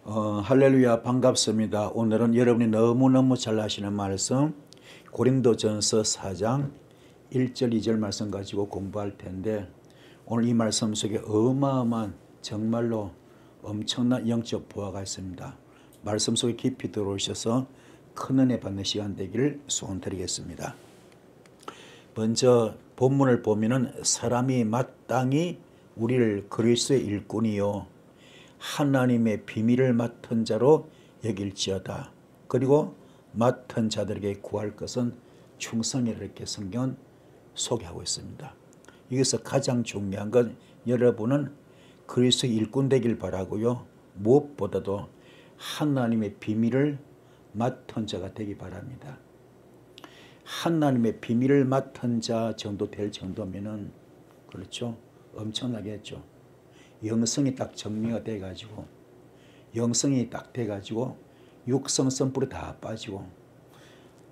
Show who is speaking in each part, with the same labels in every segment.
Speaker 1: 할렐루야, 반갑습니다. 오늘은 여러분이 너무너무 잘 아시는 말씀 고린도전서 4장 1절 2절 말씀 가지고 공부할 텐데, 오늘 이 말씀 속에 어마어마한 정말로 엄청난 영적 보화가 있습니다. 말씀 속에 깊이 들어오셔서 큰 은혜 받는 시간 되기를 소원드리겠습니다. 먼저 본문을 보면은 사람이 마땅히 우리를 그리스도의 일꾼이요 하나님의 비밀을 맡은 자로 여길지어다. 그리고 맡은 자들에게 구할 것은 충성이라 이렇게 성경은 소개하고 있습니다. 여기서 가장 중요한 건 여러분은 그리스도의 일꾼 되길 바라고요. 무엇보다도 하나님의 비밀을 맡은 자가 되기 바랍니다. 하나님의 비밀을 맡은 자 정도 될 정도면은, 그렇죠, 엄청나겠죠. 영성이 딱 정리가 돼가지고, 영성이 딱 돼가지고 육성 선불이 다 빠지고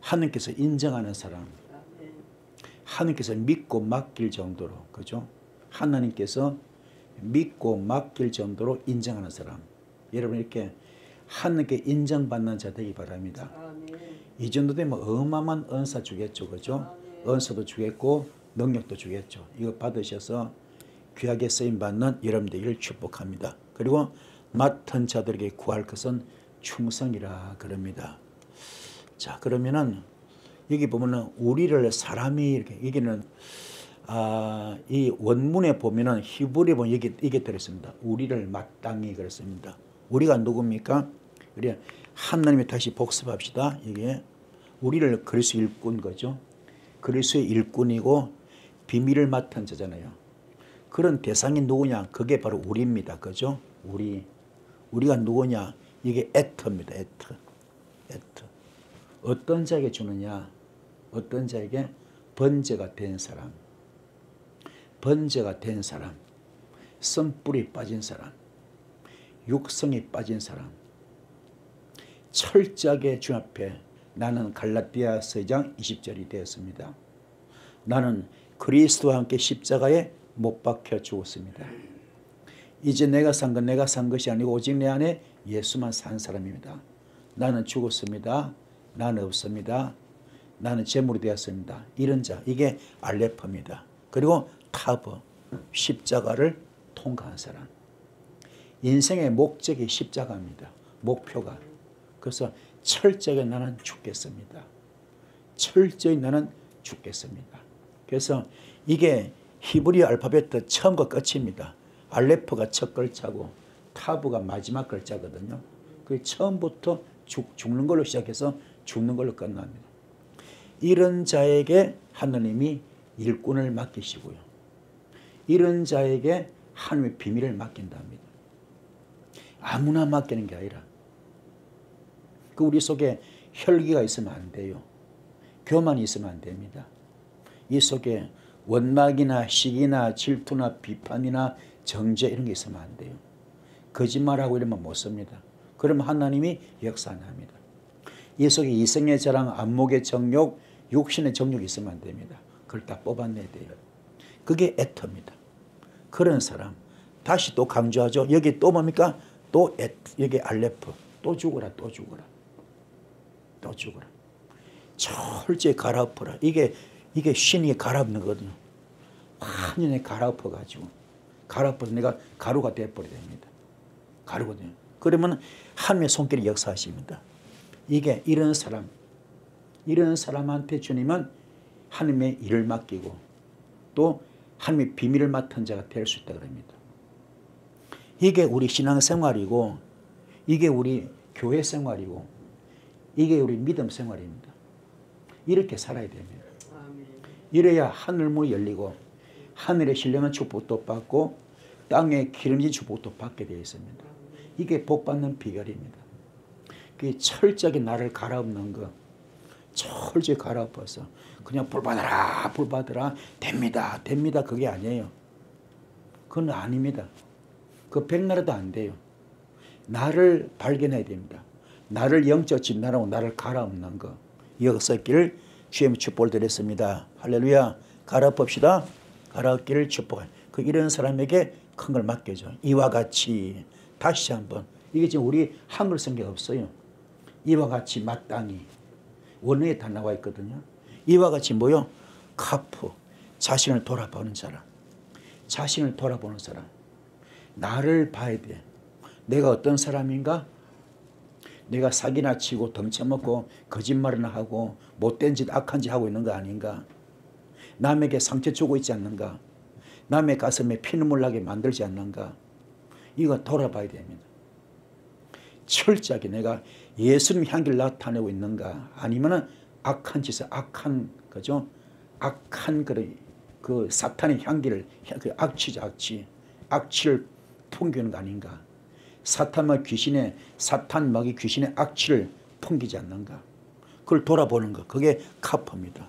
Speaker 1: 하나님께서 인정하는 사람, 하나님께서 믿고 맡길 정도로, 그죠? 하나님께서 믿고 맡길 정도로 인정하는 사람, 여러분 이렇게 하나님께 인정받는 자 되기 바랍니다. 이 정도 되면 어마어마한 은사 주겠죠, 그죠? 은사도 주겠고 능력도 주겠죠. 이거 받으셔서 귀하게 쓰임받는 여러분 되기를 축복합니다. 그리고 맡은 자들에게 구할 것은 충성이라 그럽니다. 자, 그러면은 여기 보면은 우리를 사람이 이렇게, 여기는 이 원문에 보면은 히브리 보면 여기 이게 들었습니다. 우리를 마땅히 그랬습니다. 우리가 누굽니까? 우리 하나님이 다시 복습합시다. 이게 우리를 그리스도 일꾼 거죠. 그리스도의 일꾼이고 비밀을 맡은 자잖아요. 그런 대상이 누구냐? 그게 바로 우리입니다. 그죠? 우리가 누구냐? 이게 에터입니다. 에터. 어떤 자에게 주느냐? 어떤 자에게? 번제가 된 사람. 번제가 된 사람. 성뿔이 빠진 사람. 육성이 빠진 사람. 철저하게 주 앞에 나는 갈라디아서 2장 20절이 되었습니다. 나는 그리스도와 함께 십자가에 못 박혀 죽었습니다. 이제 내가 산 건 내가 산 것이 아니고 오직 내 안에 예수만 산 사람입니다. 나는 죽었습니다. 나는 없습니다. 나는 제물이 되었습니다. 이런 자, 이게 알레퍼입니다. 그리고 타버, 십자가를 통과한 사람. 인생의 목적이 십자가입니다. 목표가. 그래서 철저하게 나는 죽겠습니다. 철저히 나는 죽겠습니다. 그래서 이게 히브리 알파벳 처음과 끝입니다. 알레프가 첫 글자고 타브가 마지막 글자거든요. 그 처음부터 죽는 걸로 시작해서 죽는 걸로 끝납니다. 이런 자에게 하나님이 일꾼을 맡기시고요. 이런 자에게 하나님의 비밀을 맡긴답니다. 아무나 맡기는 게 아니라 그 우리 속에 혈기가 있으면 안 돼요. 교만이 있으면 안 됩니다. 이 속에 원망이나 시기나 질투나 비판이나 정죄 이런 게 있으면 안 돼요. 거짓말하고 이러면 못 씁니다. 그러면 하나님이 역사 안 합니다. 이 속에 이성의 자랑, 안목의 정욕, 육신의 정욕이 있으면 안 됩니다. 그걸 다 뽑아내야 돼요. 그게 에터입니다. 그런 사람. 다시 또 강조하죠. 여기 또 뭡니까? 또 여기 알레프. 또 죽어라, 또 죽어라. 또 죽어라. 철저히 갈아엎어라. 이게 신이 갈아엎는 거거든요. 완전히 갈아엎어가지고, 갈아엎어서 내가 가루가 되어버려야 됩니다. 가루거든요. 그러면 하나님의 손길이 역사하십니다. 이게 이런 사람한테 주님은 하나님의 일을 맡기고 또 하나님의 비밀을 맡은 자가 될 수 있다 그럽니다. 이게 우리 신앙생활이고, 이게 우리 교회 생활이고, 이게 우리 믿음 생활입니다. 이렇게 살아야 됩니다. 이래야 하늘문이 열리고 하늘의 신령한 축복도 받고 땅의 기름진 축복도 받게 되어 있습니다. 이게 복받는 비결입니다. 그게 철저하게 나를 갈아엎는 거, 철저히 갈아엎어서 그냥 불 받아라 됩니다 그게 아니에요. 그건 아닙니다. 그 백나라도 안 돼요. 나를 발견해야 됩니다. 나를 영적 진단하고 나를 갈아엎는 거, 이것을 주의 축복을 드렸습니다. 할렐루야. 갈아엎읍시다. 갈아엎기를 축복합니다. 이런 사람에게 큰 걸 맡겨줘. 이와 같이 다시 한번 이게 지금 우리 한글 성경에 없어요. 이와 같이 마땅히 원어에 다 나와 있거든요. 이와 같이 뭐요? 카프, 자신을 돌아보는 사람. 자신을 돌아보는 사람. 나를 봐야 돼. 내가 어떤 사람인가? 내가 사기나 치고 덩쳐먹고 거짓말이나 하고 못된 짓 악한 짓 하고 있는 거 아닌가? 남에게 상처 주고 있지 않는가? 남의 가슴에 피눈물 나게 만들지 않는가? 이거 돌아봐야 됩니다. 철저하게 내가 예수님 향기를 나타내고 있는가? 아니면은 악한 짓을 악한 거죠? 악한 그 사탄의 향기를 그 악취죠, 악취. 악취를 풍기는 거 아닌가? 사탄 먹이 귀신의 악취를 풍기지 않는가? 그걸 돌아보는 거. 그게 카프입니다.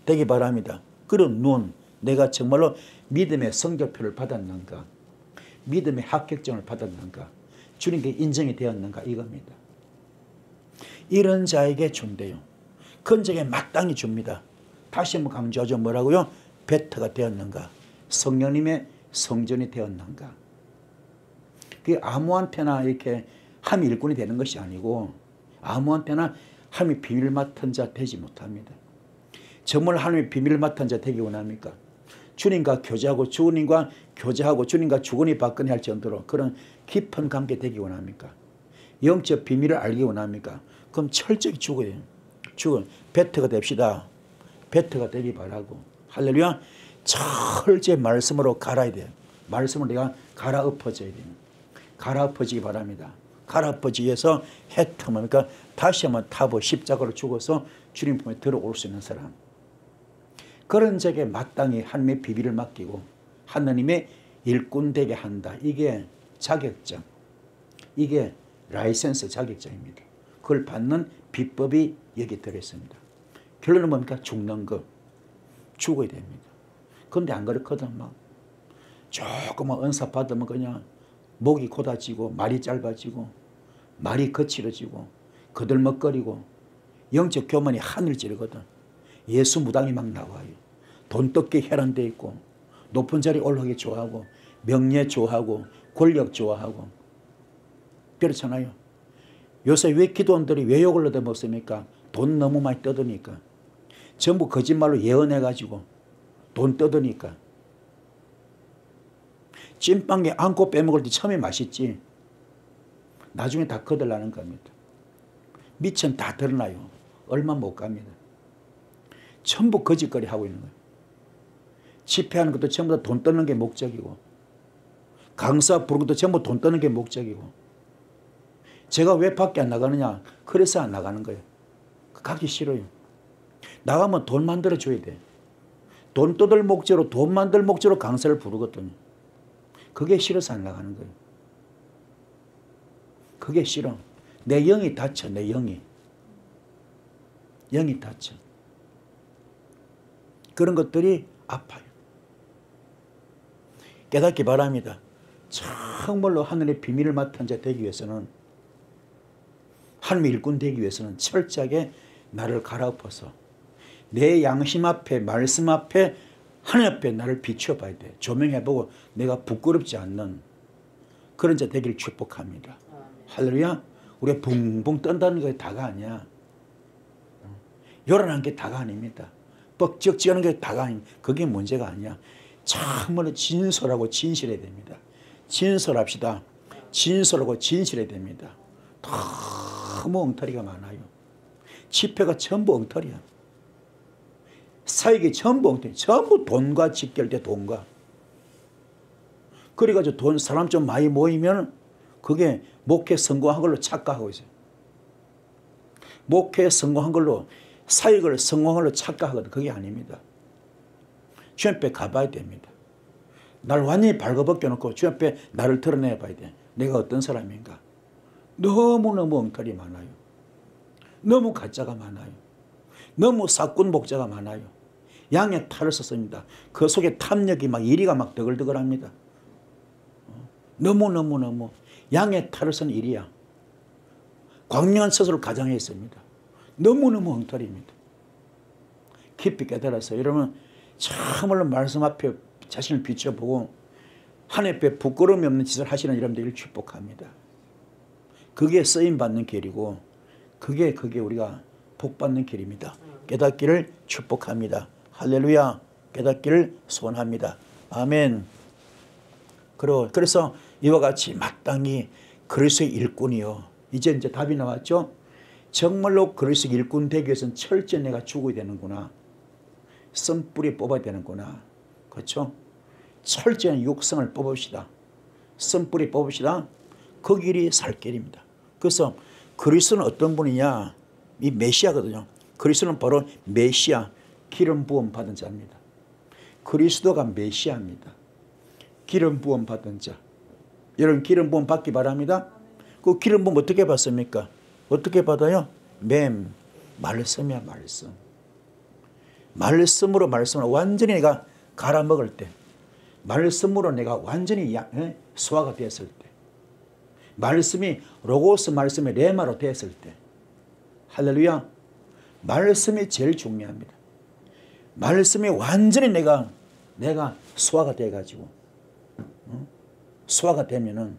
Speaker 1: 되기 바랍니다. 그런 눈, 내가 정말로 믿음의 성적표를 받았는가? 믿음의 합격증을 받았는가? 주님께 인정이 되었는가? 이겁니다. 이런 자에게 준대요. 건적에 마땅히 줍니다. 다시 한번 강조하죠. 뭐라고요? 베터가 되었는가? 성령님의 성전이 되었는가? 그게 아무한테나 이렇게 함이 일꾼이 되는 것이 아니고 아무한테나 하나님의 비밀을 맡은 자 되지 못합니다. 정말 하나님의 비밀을 맡은 자 되기 원합니까? 주님과 교제하고 주님과 교제하고 주님과 주거니 받거니 할 정도로 그런 깊은 관계 되기 원합니까? 영적 비밀을 알기 원합니까? 그럼 철저히 죽어요. 베터가 됩시다. 베터가 되기 바라고. 할렐루야. 철저히 말씀으로 갈아야 돼요. 말씀을 내가 갈아엎어져야 돼요. 갈아엎어지기 바랍니다. 갈아엎어지기 위해서 해트뭡니까? 다시 한번 타보 십자가로 죽어서 주님 품에 들어올 수 있는 사람. 그런 자에게 마땅히 하나님의 비밀을 맡기고 하나님의 일꾼 되게 한다. 이게 자격증. 이게 라이센스 자격증입니다. 그걸 받는 비법이 여기 들어있습니다. 결론은 뭡니까? 죽는 것. 죽어야 됩니다. 그런데 안 그렇거든. 막 조금만 은사 받으면 그냥 목이 곧아지고 말이 짧아지고 말이 거칠어지고 거들먹거리고 영적 교만이 하늘 찌르거든. 예수 무당이 막 나와요. 돈 뜯기 혈안돼 있고 높은 자리 올라가기 좋아하고 명예 좋아하고 권력 좋아하고 그렇잖아요. 요새 왜 기도원들이 왜 욕을 얻어먹습니까? 돈 너무 많이 뜯으니까. 전부 거짓말로 예언해가지고 돈 뜯으니까. 찐빵에 안고 빼먹을 때 처음에 맛있지. 나중에 다 거들나는 겁니다. 미천 다 드러나요. 얼마 못 갑니다. 전부 거짓거리 하고 있는 거예요. 집회하는 것도 전부 다 돈 뜯는 게 목적이고 강사 부르는 것도 전부 돈 뜯는 게 목적이고 제가 왜 밖에 안 나가느냐? 그래서 안 나가는 거예요. 가기 싫어요. 나가면 돈 만들어줘야 돼. 돈 뜯을 목적으로 돈 만들 목적으로 강사를 부르거든요. 그게 싫어서 안 나가는 거예요. 그게 싫어. 내 영이 다쳐. 내 영이. 영이 다쳐. 그런 것들이 아파요. 깨닫기 바랍니다. 정말로 하늘의 비밀을 맡은 자 되기 위해서는 하나님의 일꾼 되기 위해서는 철저하게 나를 갈아엎어서 내 양심 앞에 말씀 앞에 하나님 앞에 나를 비춰봐야 돼. 조명해보고 내가 부끄럽지 않는 그런 자 되기를 축복합니다. 할렐루야. 우리가 붕붕 뜬다는 게 다가 아니야. 요란한 게 다가 아닙니다. 뻑적지하는 게 다가 아닙니다. 그게 문제가 아니야. 참으로 진솔하고 진실해야 됩니다. 진솔합시다. 진솔하고 진실해야 됩니다. 너무 엉터리가 많아요. 집회가 전부 엉터리야. 사역이 전부 엉터리. 전부 돈과 직결돼. 돈과. 그래가지고 사람 좀 많이 모이면 그게 목회 성공한 걸로 착각하고 있어요. 목회 성공한 걸로 사역을 성공한 걸로 착각하거든. 그게 아닙니다. 주 앞에 가봐야 됩니다. 날 완전히 발가벗겨 놓고 주 앞에 나를 드러내 봐야 돼. 내가 어떤 사람인가. 너무너무 엉터리 많아요. 너무 가짜가 많아요. 너무 사꾼 목자가 많아요. 양의 탈을 썼습니다. 그 속에 탐욕이 막 이리가 막 더글더글합니다. 너무 양의 탈을 쓴 일이야. 광명한 스스로 가장했습니다. 너무너무 엉터리입니다. 깊이 깨달아서 여러분 참으로 말씀 앞에 자신을 비춰보고 하나님 앞에 부끄러움이 없는 짓을 하시는 여러분들을 축복합니다. 그게 쓰임받는 길이고 그게 우리가 복받는 길입니다. 깨닫기를 축복합니다. 할렐루야. 깨닫기를 소원합니다. 아멘. 그래서 이와 같이 마땅히 그리스도의 일꾼이요. 이제 답이 나왔죠. 정말로 그리스도의 일꾼 되기 위해서는 철저히 내가 죽어야 되는구나. 쓴뿌리 뽑아야 되는구나. 그렇죠? 철저한 육성을 뽑읍시다. 쓴뿌리 뽑읍시다. 그 길이 살 길입니다. 그래서 그리스도는 어떤 분이냐? 이 메시아거든요. 그리스도는 바로 메시아, 기름 부음 받은 자입니다. 그리스도가 메시아입니다. 기름 부음 받은 자. 여러분 기름 부음 받기 바랍니다. 그 기름 부음 어떻게 받습니까? 어떻게 받아요? 말씀이야, 말씀. 말씀으로 완전히 내가 갈아먹을 때, 말씀으로 내가 완전히 소화가 되었을 때, 말씀이 로고스 말씀이 레마로 되었을 때, 할렐루야. 말씀이 제일 중요합니다. 말씀이 완전히 내가 소화가 돼가지고 소화가 되면은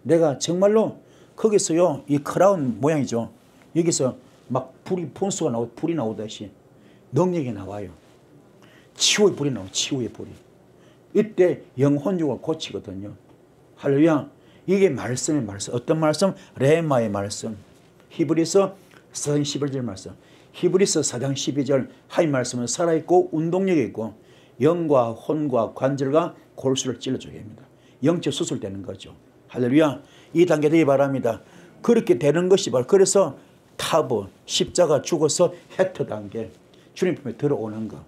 Speaker 1: 내가 정말로 거기서요, 이 크라운 모양이죠. 여기서 막 분수가 나오고 불이 나오듯이 능력이 나와요. 치유의 불이 나와요. 치유의 불이. 이때 영혼육을 고치거든요. 할렐루야. 이게 말씀의 말씀. 어떤 말씀? 레마의 말씀. 히브리서 4장 11절 말씀. 히브리서 4장 12절 하의 말씀은 살아있고 운동력이 있고 영과 혼과 관절과 골수를 찔러주게 합니다. 영적 수술되는 거죠. 할렐루야. 이 단계 되기 바랍니다. 그렇게 되는 것이 바로 그래서 타브 십자가 죽어서 해터 단계 주님 품에 들어오는 것.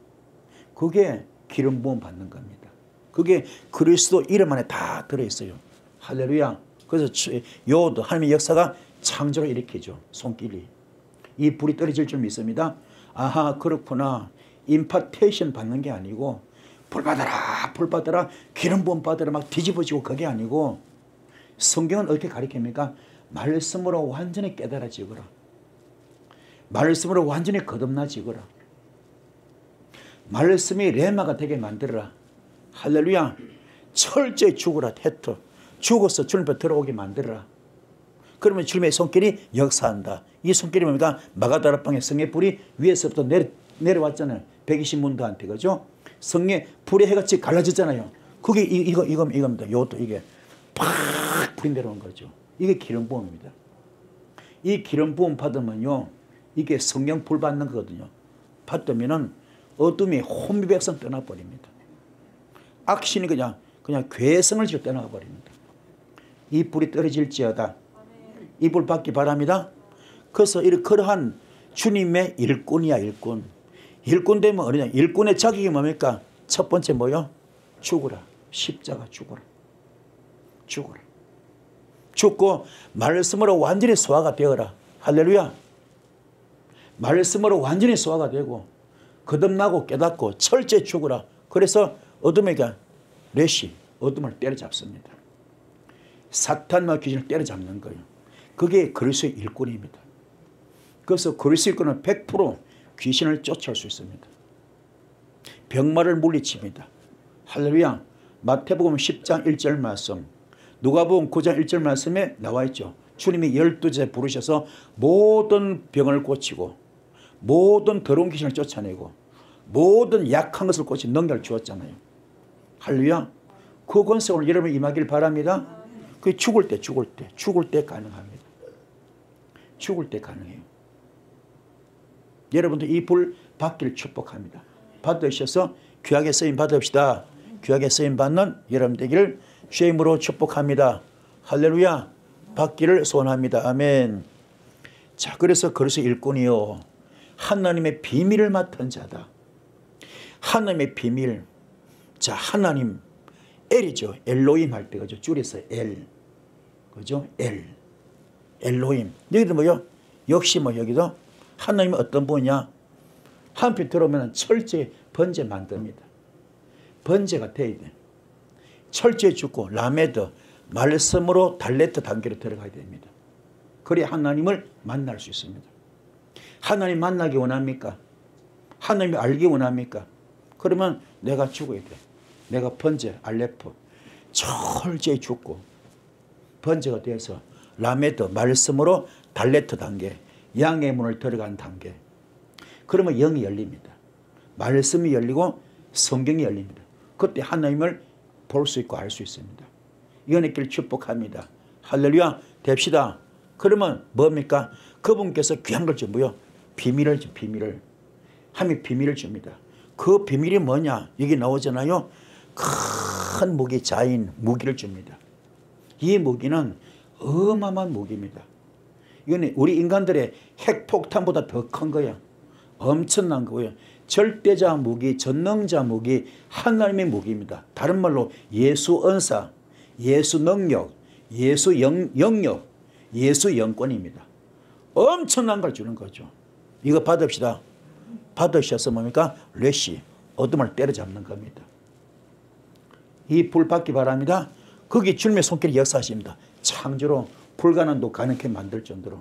Speaker 1: 그게 기름 부음 받는 겁니다. 그게 그리스도 이름 안에 다 들어있어요. 할렐루야. 그래서 요도 하나님의 역사가 창조를 일으키죠. 손길이. 이 불이 떨어질 줄 믿습니다. 아하, 그렇구나. 임파테이션 받는 게 아니고 불 받아라, 불 받아라, 기름 부음 받아라 막 뒤집어지고 그게 아니고 성경은 어떻게 가르칩니까? 말씀으로 완전히 깨달아지거라. 말씀으로 완전히 거듭나지거라. 말씀이 레마가 되게 만들어라. 할렐루야. 철저히 죽어라. 해터. 죽어서 주님 앞에 들어오게 만들어라. 그러면 주님의 손길이 역사한다. 이 손길이 뭡니까? 마가다락방의 성의 불이 위에서부터 내려왔잖아요. 120문도한테. 그죠? 성의 불의 해같이 갈라졌잖아요. 그게 이겁니다. 이것도 이게 팍 불이 내려온 거죠. 이게 기름 부음입니다. 이 기름 부음 받으면요, 이게 성령 불 받는 거거든요. 받으면은 어둠이 혼미백성 떠나버립니다. 악신이 그냥 괴성을 지어 떠나가 버립니다. 이 불이 떨어질지어다. 이 불 받기 바랍니다. 그래서 그러한 주님의 일꾼이야, 일꾼. 일꾼 되면 어느냐? 일꾼의 자격이 뭡니까? 첫 번째 뭐요? 죽어라. 십자가 죽어라. 죽어라. 죽고 말씀으로 완전히 소화가 되어라. 할렐루야. 말씀으로 완전히 소화가 되고 거듭나고 깨닫고 철저히 죽어라. 그래서 어둠에게 레시, 어둠을 때려잡습니다. 사탄과 귀신을 때려잡는 거예요. 그게 그리스도의 일꾼입니다. 그래서 그리스도의 일꾼은 100% 귀신을 쫓아올 수 있습니다. 병마를 물리칩니다. 할렐루야. 마태복음 10장 1절 말씀, 누가복음 9장 1절 말씀에 나와 있죠. 주님이 12제자 부르셔서 모든 병을 고치고 모든 더러운 귀신을 쫓아내고 모든 약한 것을 고치 능력을 주었잖아요. 할렐루야. 그 권세 오늘 여러분 임하길 바랍니다. 그 죽을 때 가능합니다. 죽을 때 가능해요. 여러분들 이 불 받기를 축복합니다. 받으셔서 귀하게 쓰임 받읍시다. 귀하게 쓰임 받는 여러분 되기를 주의 이름으로 축복합니다. 할렐루야. 받기를 소원합니다. 아멘. 자, 그래서 그리스도 일꾼이요, 하나님의 비밀을 맡은 자다. 하나님의 비밀. 자, 하나님 엘이죠. 엘로힘 할 때 그죠? 줄여서 엘. 그죠? 엘로힘. 여기도 뭐요? 역시 여기도 하나님은 어떤 분이냐? 한편 들어오면 철저히 번제 만듭니다. 번제가 돼야 돼. 철저히 죽고 라메드, 말씀으로 달레트 단계로 들어가야 됩니다. 그래야 하나님을 만날 수 있습니다. 하나님 만나기 원합니까? 하나님 알기 원합니까? 그러면 내가 죽어야 돼. 내가 번제, 알레프 철저히 죽고 번제가 돼서 라메드 말씀으로 달레트 단계, 양의 문을 들어간 단계. 그러면 영이 열립니다. 말씀이 열리고 성경이 열립니다. 그때 하나님을 볼 수 있고 알 수 있습니다. 연의 길 축복합니다. 할렐루야 됩시다. 그러면 뭡니까? 그분께서 귀한 걸 주고요. 비밀을 하나님이 비밀을 줍니다. 그 비밀이 뭐냐? 여기 나오잖아요. 큰 무기, 자인 무기를 줍니다. 이 무기는 어마어마한 무기입니다. 이건 우리 인간들의 핵폭탄보다 더 큰 거야. 엄청난 거고요. 절대자 무기, 전능자 무기, 하나님의 무기입니다. 다른 말로 예수 은사, 예수 능력, 예수 영역, 예수 영권입니다. 엄청난 걸 주는 거죠. 이거 받읍시다. 받으셔서 뭡니까? 레시, 어둠을 때려잡는 겁니다. 이 불 받기 바랍니다. 거기 주님의 손길이 역사하십니다. 창조로 불가능도 가능하게 만들 정도로.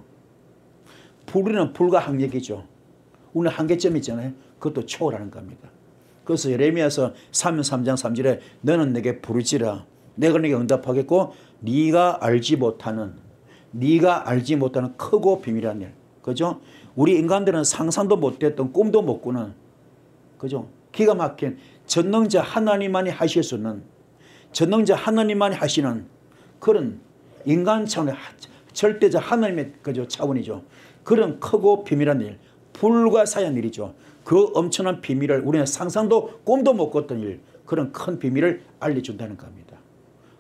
Speaker 1: 불이는 불가항력이죠. 우리는 한계점이 있잖아요. 그것도 초월하는 겁니다. 그래서 예레미야서 3장 3절에 너는 내게 부르지라. 내가 네게 응답하겠고 네가 알지 못하는 크고 비밀한 일. 그죠? 우리 인간들은 상상도 못했던 꿈도 못 꾸는, 그죠? 기가 막힌 전능자 하나님만이 하실 수 있는, 전능자 하나님만이 하시는 그런 인간 차원의 절대자 하나님의 그죠 차원이죠. 그런 크고 비밀한 일, 불가사의한 일이죠. 그 엄청난 비밀을 우리는 상상도 꿈도 못 꿨던 일, 그런 큰 비밀을 알려준다는 겁니다.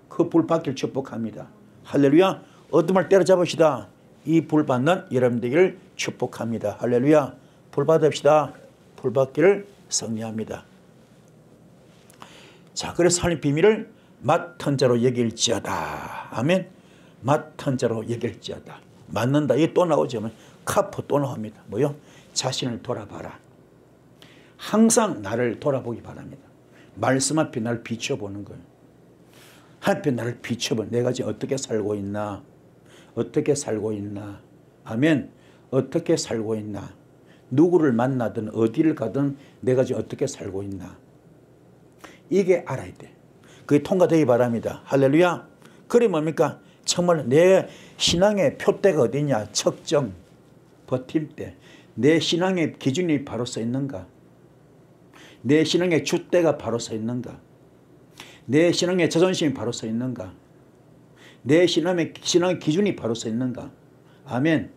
Speaker 1: 그 불 받기를 축복합니다. 할렐루야. 어둠을 때려잡으시다. 이 불 받는 여러분 되기를 축복합니다. 할렐루야. 불 받읍시다. 불 받기를 승리합니다. 자, 그래서 하나님 비밀을 맡은 자로 여길지어다. 아멘. 맡은 자로 여길지어다. 맡는다. 이게 또 나오죠. 카프 또 나옵니다. 뭐요? 자신을 돌아봐라. 항상 나를 돌아보기 바랍니다. 말씀 앞에 나를 비춰보는 거예요. 앞에 나를 비춰보는, 내가 지금 어떻게 살고 있나? 어떻게 살고 있나? 아멘. 어떻게 살고 있나? 누구를 만나든 어디를 가든 내가 지금 어떻게 살고 있나? 이게 알아야 돼. 그게 통과되기 바랍니다. 할렐루야. 그래 뭡니까? 정말 내 신앙의 표대가 어디냐? 척정, 버팀대. 내 신앙의 기준이 바로 서 있는가? 내 신앙의 줏대가 바로 서 있는가? 내 신앙의 자존심이 바로 서 있는가? 내 신앙의 기준이 바로 서 있는가? 아멘.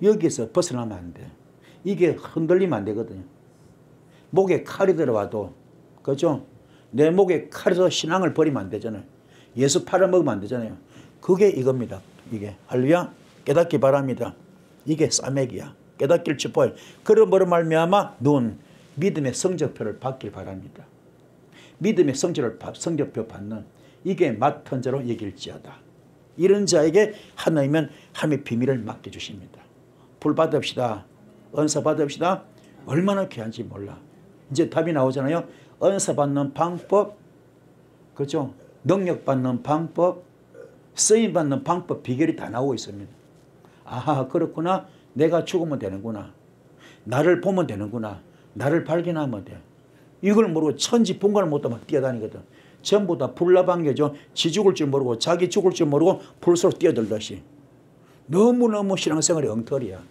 Speaker 1: 여기서 벗어나면 안 돼. 이게 흔들리면 안 되거든요. 목에 칼이 들어와도, 그죠? 내 목에 칼이 들어서 신앙을 버리면 안 되잖아요. 예수 팔아먹으면 안 되잖아요. 그게 이겁니다. 이게. 할렐루야. 깨닫기 바랍니다. 이게 싸매기야. 깨닫기를 축복해. 그러므로 말미암아 믿음의 성적표를 받길 바랍니다. 믿음의 성적표 받는, 이게 맡은 자로 여길지어다. 이런 자에게 하나님은 하나님의 비밀을 맡겨주십니다. 불 받읍시다. 은사 받읍시다. 얼마나 귀한지 몰라. 이제 답이 나오잖아요. 은사 받는 방법, 그렇죠? 능력 받는 방법, 쓰임 받는 방법, 비결이 다 나오고 있습니다. 아하, 그렇구나. 내가 죽으면 되는구나. 나를 보면 되는구나. 나를 발견하면 돼. 이걸 모르고 천지분간을 못하고 막 뛰어다니거든. 전부 다 불나방개죠. 지 죽을 줄 모르고 자기 죽을 줄 모르고 불소로 뛰어들듯이. 너무너무 신앙생활이 엉터리야.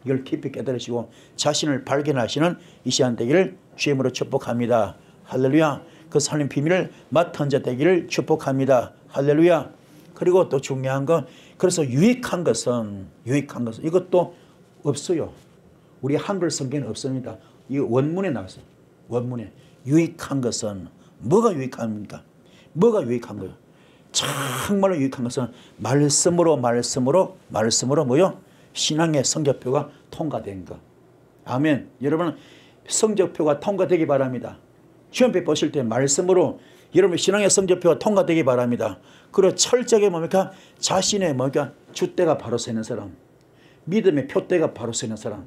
Speaker 1: 이걸 깊이 깨달으시고 자신을 발견하시는 이 시간 되기를 주임으로 축복합니다. 할렐루야. 그 하나님 비밀을 맡은 자 되기를 축복합니다. 할렐루야. 그리고 또 중요한 건, 그래서 유익한 것은 이것도 없어요. 우리 한글 성경에 없습니다. 이 원문에 나왔어요. 원문에. 유익한 것은 뭐가 유익합니까? 뭐가 유익한 거예요? 정말로 유익한 것은 말씀으로 뭐요? 신앙의 성적표가 통과된 것. 아멘. 여러분 성적표가 통과되기 바랍니다. 시험표 보실 때 말씀으로 여러분 신앙의 성적표가 통과되기 바랍니다. 그리고 철저하게 뭡니까? 자신의 뭡니까? 줏대가 바로 서는 사람, 믿음의 표대가 바로 서는 사람,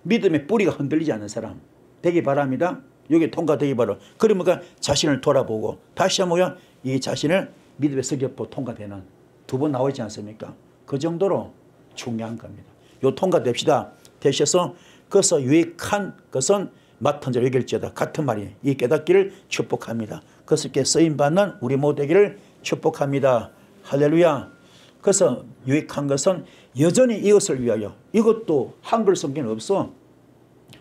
Speaker 1: 믿음의 뿌리가 흔들리지 않는 사람 되기 바랍니다. 여기 통과되기 바로. 그러니까 자신을 돌아보고 다시 한번 이 자신을 믿음의 성적표 통과되는, 두 번 나오지 않습니까? 그 정도로 중요한 겁니다. 요 통과됩시다. 되셔서 그래서 유익한 것은 맡은 자로 여길지어다. 같은 말이에요. 이 깨닫기를 축복합니다. 그것을 쓰임받는 우리 모두 되기를 축복합니다. 할렐루야. 그래서 유익한 것은 여전히 이것을 위하여, 이것도 한글 성경에 없어.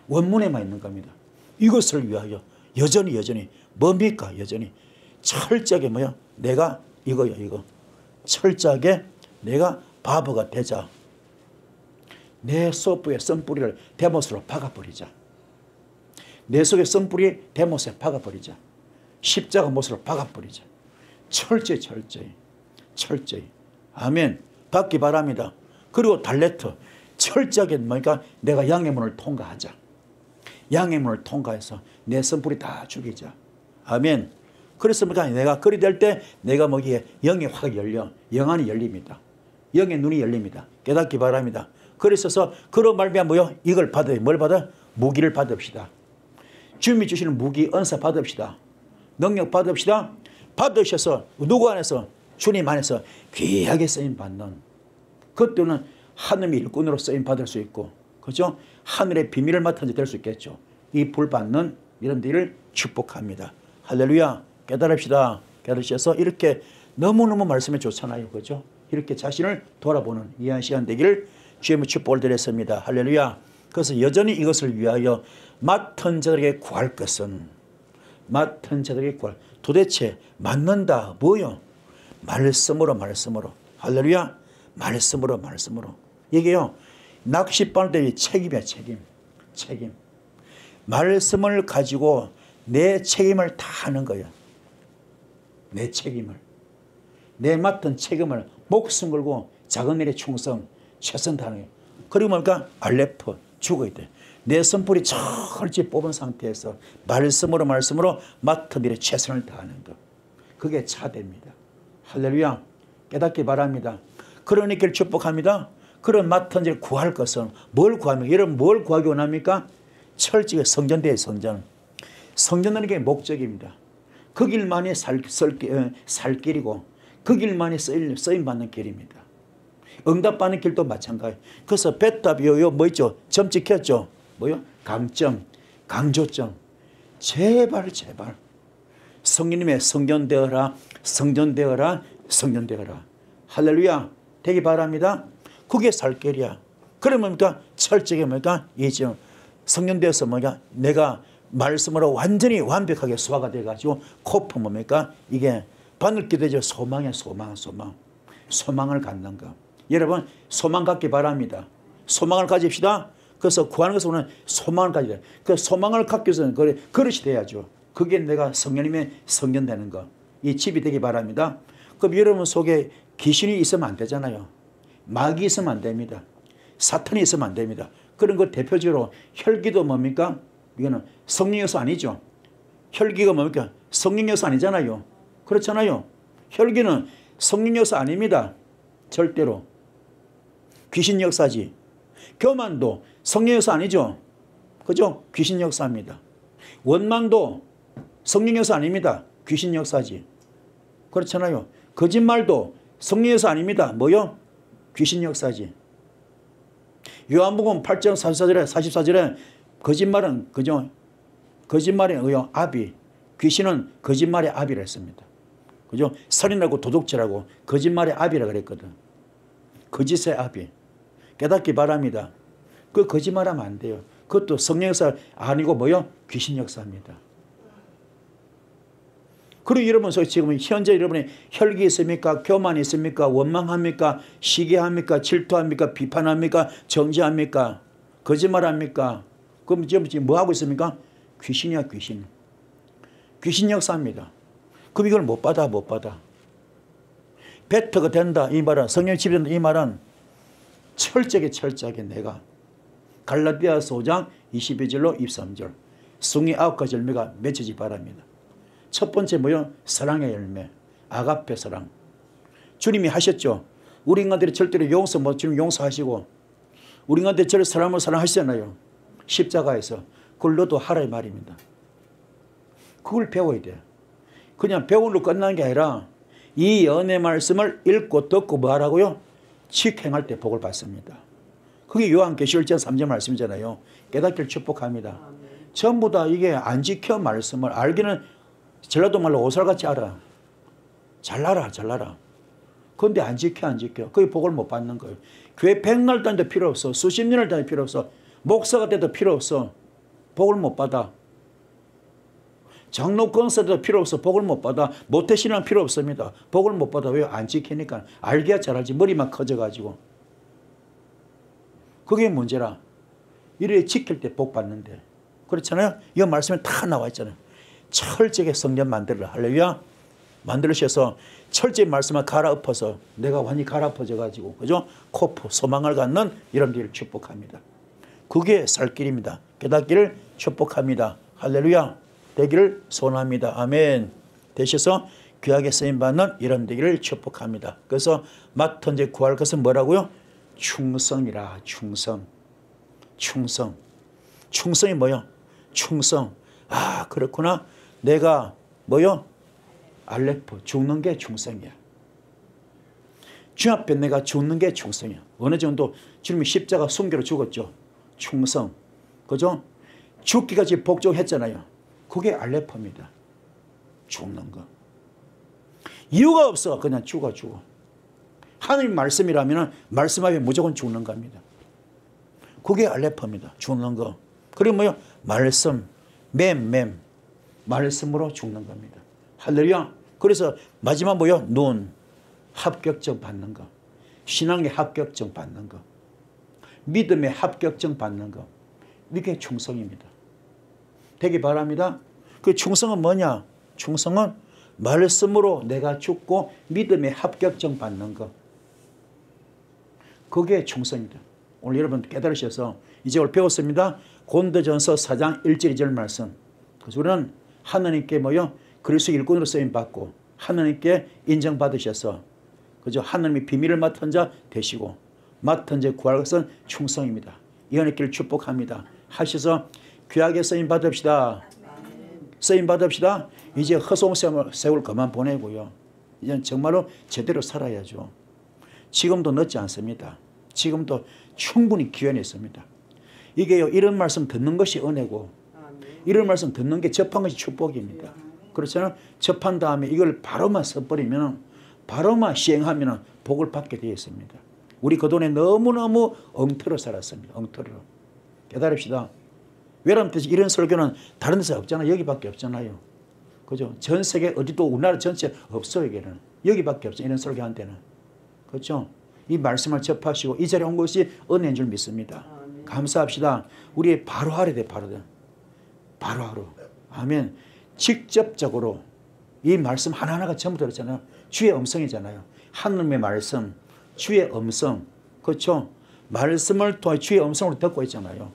Speaker 1: 원문에만 있는 겁니다. 이것을 위하여 여전히 뭡니까? 여전히 철저하게 뭐야? 내가 이거야 이거. 철저하게 내가 바보가 되자. 내 소프의 썬뿌리를 데못으로 박아버리자. 내 속의 썬뿌리 데못에 박아버리자. 십자가 못으로 박아버리자. 철저히. 아멘. 받기 바랍니다. 그리고 달레트. 철저하게 뭐니까 내가 양의 문을 통과하자. 양의 문을 통과해서 내 썬뿌리 다 죽이자. 아멘. 그래서 내가 그리 될 때 내가 뭐기에 영의 확 열려. 영안이 열립니다. 영의 눈이 열립니다. 깨닫기 바랍니다. 그래서 그런 말미암아 뭐요? 이걸 받아요. 뭘 받아? 무기를 받읍시다. 주님이 주시는 무기 은사 받읍시다. 능력 받읍시다. 받으셔서 누구 안에서? 주님 안에서 귀하게 쓰임받는, 그때는 하느님의 일꾼으로 쓰임받을 수 있고, 그렇죠? 하늘의 비밀을 맡은 자 될 수 있겠죠. 이 불 받는 이런 일을 축복합니다. 할렐루야. 깨달읍시다. 깨달으셔서 이렇게 너무너무 말씀이 좋잖아요. 그렇죠? 이렇게 자신을 돌아보는 이한 시간 되기를 주님의 축복을 드렸습니다. 할렐루야. 그래서 여전히 이것을 위하여 맡은 자들에게 구할 것은, 맡은 자들에게 구할, 도대체 맡는다 뭐요? 말씀으로. 할렐루야. 말씀으로. 이게요, 낚싯바늘 때문에 책임이야. 책임. 말씀을 가지고 내 책임을 다 하는 거야. 내 책임을. 내 맡은 책임을 목숨 걸고 작은 일에 충성, 최선 다하는 거야. 그리고 뭘까? 알레프, 죽어야 돼. 내 선불이 철저히 뽑은 상태에서 말씀으로 맡은 일에 최선을 다하는 것. 그게 차대입니다. 할렐루야. 깨닫기 바랍니다. 그러니까 축복합니다. 그런 맡은 일을 구할 것은 뭘 구하면, 여러분 뭘 구하기 원합니까? 철저히 성전대의 성전. 성전은 게 목적입니다. 그 길만이 살 길이고 그 길만이 쓰임받는 길입니다. 응답받는 길도 마찬가지. 그래서 배답이 뭐 있죠? 점 찍혔죠? 뭐요? 강점, 강조점. 제발. 성령님의 성전되어라. 할렐루야. 되기 바랍니다. 그게 살 길이야. 그러면 뭡니까? 철저하게 뭡니까? 이죠. 성령되어서 뭐냐? 내가 말씀으로 완전히 완벽하게 소화가 돼가지고 코프 뭡니까? 이게 바늘기 되죠. 소망을 갖는 거. 여러분 소망 갖기 바랍니다. 소망을 가집시다. 그래서 구하는 것은 오늘 소망을 가져야 돼. 그 소망을 갖기 위해서는 그릇이 돼야죠. 그게 내가 성령님의 성전 되는 거. 이 집이 되기 바랍니다. 그럼 여러분 속에 귀신이 있으면 안 되잖아요. 마귀 있으면 안 됩니다. 사탄이 있으면 안 됩니다. 그런 거 대표적으로 혈기도 뭡니까? 이거는 성령 요소 아니죠. 혈기가 뭡니까? 성령 요소 아니잖아요. 그렇잖아요. 혈기는 성령 요소 아닙니다. 절대로. 귀신 역사지. 교만도 성령 요소 아니죠. 그죠? 귀신 역사입니다. 원망도 성령 요소 아닙니다. 귀신 역사지. 그렇잖아요. 거짓말도 성령 요소 아닙니다. 뭐요? 귀신 역사지. 요한복음 8장 44절에 거짓말은 그죠? 거짓말의 의요 아비. 귀신은 거짓말의 아비라 했습니다. 그죠? 살인하고 도둑질하고 거짓말의 아비라 그랬거든. 거짓의 아비. 깨닫기 바랍니다. 그 거짓말하면 안 돼요. 그것도 성령 역사 아니고 뭐요? 귀신 역사입니다. 그리고 여러분 지금 현재 여러분이 혈기 있습니까? 교만이 있습니까? 원망합니까? 시기합니까? 질투합니까? 비판합니까? 정죄합니까? 거짓말합니까? 그럼 지금 뭐 하고 있습니까? 귀신이야 귀신. 귀신 역사입니다. 그럼 이걸 못 받아. 배터가 된다 이 말은, 성령 집이 된다 이 말은 철저하게 내가 갈라디아서 5장 22절로 23절 승리 9가지 열매가 맺히지 바랍니다. 첫 번째 뭐요? 사랑의 열매. 아가페 사랑. 주님이 하셨죠. 우리 인간들이 절대로 주님 용서하시고 우리 인간들이 저를 사람을 사랑하시잖아요. 십자가에서. 그걸 너도 하라 이 말입니다. 그걸 배워야 돼요. 그냥 배우는 끝나는 게 아니라 이 연의 말씀을 읽고 듣고 뭐 하라고요? 직행할 때 복을 받습니다. 그게 요한계시록 1장 3절 말씀이잖아요. 깨닫기를 축복합니다. 전부 다 이게 안 지켜 말씀을 알기는 전라도 말로 오살같이 알아. 잘 알아. 그런데 안 지켜 안 지켜. 그게 복을 못 받는 거예요. 교회 100날 다녀도 필요 없어. 수십 년을 다녀도 필요 없어. 목사가 돼도 필요 없어. 복을 못 받아. 장로 권사도 필요 없어. 복을 못 받아. 모태신앙 필요 없습니다. 복을 못 받아. 왜? 안 지키니까. 알기야 잘하지. 머리만 커져가지고. 그게 문제라. 이래 지킬 때 복 받는데. 그렇잖아요. 이 말씀에 다 나와 있잖아요. 철저하게 성전 만들어. 할렐루야. 만들으셔서 철저히 말씀을 갈아엎어서 내가 완전히 갈아엎어져가지고 그죠? 코프 소망을 갖는 여러분들을 축복합니다. 그게 살 길입니다. 깨닫기를 축복합니다. 할렐루야. 되기를 소원합니다. 아멘. 되셔서 귀하게 쓰임받는 여러분 되기를 축복합니다. 그래서 맡은 자 구할 것은 뭐라고요? 충성이라. 충성. 충성. 충성이 뭐요? 충성. 아 그렇구나. 내가 뭐요? 알레포. 죽는 게 충성이야. 주 앞에 내가 죽는 게 충성이야. 어느 정도 주님이 십자가 순교로 죽었죠. 충성. 그죠? 죽기까지 복종했잖아요. 그게 알레포입니다. 죽는 거. 이유가 없어. 그냥 죽어. 하나님 말씀이라면 말씀 앞에 무조건 죽는 겁니다. 그게 알레포입니다. 죽는 거. 그리고 뭐요? 말씀. 맴. 말씀으로 죽는 겁니다. 할렐루야. 그래서 마지막 뭐요? 눈. 합격증 받는 거. 신앙의 합격증 받는 거. 믿음의 합격증 받는 거. 이게 충성입니다. 되기 바랍니다. 그 충성은 뭐냐? 충성은 말씀으로 내가 죽고 믿음의 합격증 받는 거. 그게 충성입니다. 오늘 여러분 깨달으셔서 이제 오늘 배웠습니다. 고린도전서 4장 1절 2절 말씀. 그래서 우리는 하나님께 뭐요? 그리스도 일꾼으로 쓰임 받고 하나님께 인정받으셔서 그죠? 하나님이 비밀을 맡은 자 되시고 맡은 자 구할 것은 충성입니다. 이 은혜 길 축복합니다. 하셔서 귀하게 쓰임 받읍시다. 쓰임 받읍시다. 이제 허송 세월 그만 보내고요. 이제 정말로 제대로 살아야죠. 지금도 늦지 않습니다. 지금도 충분히 기회는 있습니다. 이게요, 이런 말씀 듣는 것이 은혜고 이런 말씀 듣는 게 접한 것이 축복입니다. 그렇잖아요. 접한 다음에 이걸 바로만 써버리면 바로만 시행하면 복을 받게 되어 있습니다. 우리 그동안에 너무너무 엉터로 살았습니다. 엉터로. 깨달읍시다. 여러분들 이런 설교는 다른 데서 없잖아요. 여기밖에 없잖아요. 그죠? 전 세계 어디도 우리나라 전체 없어요. 여기는. 여기밖에 없어요. 이런 설교한 데는. 그렇죠? 이 말씀을 접하시고 이 자리에 온 것이 은혜인 줄 믿습니다. 감사합시다. 우리 바로 하려 돼. 바로 하루. 아멘. 직접적으로 이 말씀 하나하나가 전부 들었잖아요. 주의 음성이잖아요. 하나님의 말씀, 주의 음성. 그렇죠? 말씀을 통해 주의 음성으로 듣고 있잖아요.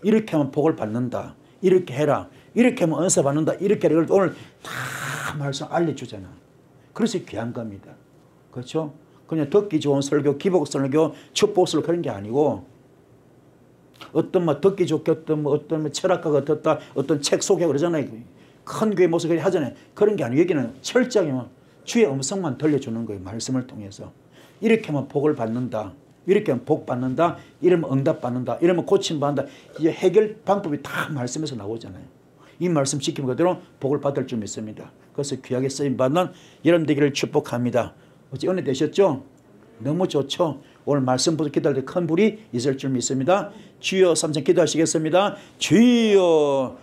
Speaker 1: 이렇게 하면 복을 받는다. 이렇게 해라. 이렇게 하면 은사 받는다. 이렇게 해라. 오늘 다 말씀 알려주잖아. 그래서 귀한 겁니다. 그렇죠? 그냥 듣기 좋은 설교, 기복 설교, 축복 설교 그런 게 아니고 어떤 뭐 듣기 좋게 어떤 철학가가 듣다 어떤 책 소개 그러잖아요. 큰 교회 모습 하잖아요. 그런 게 아니고 여기는 철저하게 주의 음성만 들려주는 거예요. 말씀을 통해서. 이렇게 하면 복을 받는다. 이렇게 하면 복 받는다. 이러면 응답 받는다. 이러면 고침 받는다. 이제 해결 방법이 다 말씀에서 나오잖아요. 이 말씀 지키면 그대로 복을 받을 줄 믿습니다. 그래서 귀하게 쓰임 받는 여러분 되기를 축복합니다. 어찌 은혜 되셨죠? 너무 좋죠? 오늘 말씀부터 기도할 때 큰 불이 있을 줄 믿습니다. 주여 삼층 기도하시겠습니다. 주여